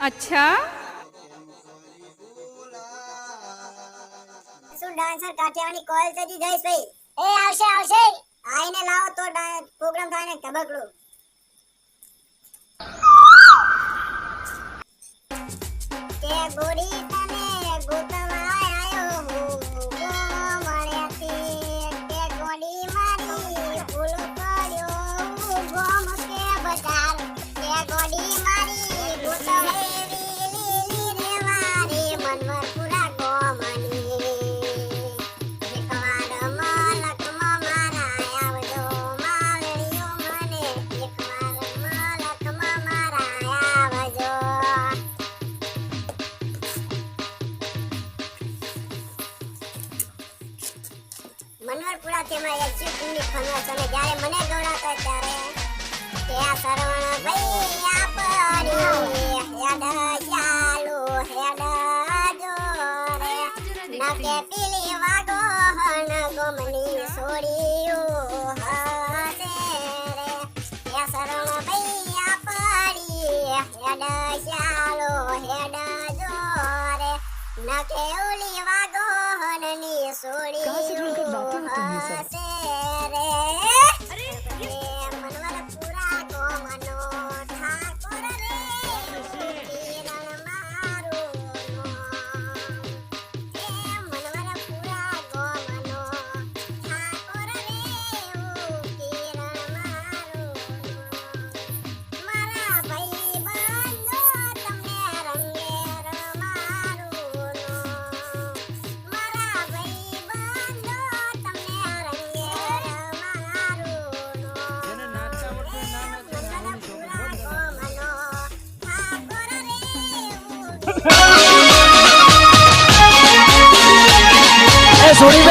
अच्छा શું dancer Kathiawadi call સજી જઈશ ભાઈ એ આવશે આઈને લાવો તો પ્રોગ્રામ થાય ને કબકડું કે ગોરી તને ગોતવા આયો હું મળ્યાથી કે ગોડી મારી ફૂલ પડ્યો ગોમ કે બજાર કે ગોડી મારી ગોતવા લીલી રેવારી મનવરપુરા ગોમની એકવાર મલકમાં મારા આવજો માવડીઓ મને એકવાર મલકમાં મારા આવજો મનવરપુરા થી અમારે એક્ઝિક્યુટિવ ફનવા છે જ્યારે મને દોડાતા ત્યારે ત્યાં સરવણ ભાઈ આપડી હેડ ચાલુ હેડ જોરે નકે પીલી વાગો હન ગોમની સોડીયું હસે રે ત્યાં સરવણ ભાઈ આપડી હેડ ચાલુ હેડ જોરે નકે ઉલી વાગો હનની સોડીયું હસે રે મનવરપુરા ગોમનો ઠાકોર રે કિરણ મારું એ મનવરપુરા ગોમનો ઠાકોર રે કિરણ મારું મારા ભાઈ બંધો તમને રંગે રમારું મારા ભાઈ બંધો તમને રંગે સોરી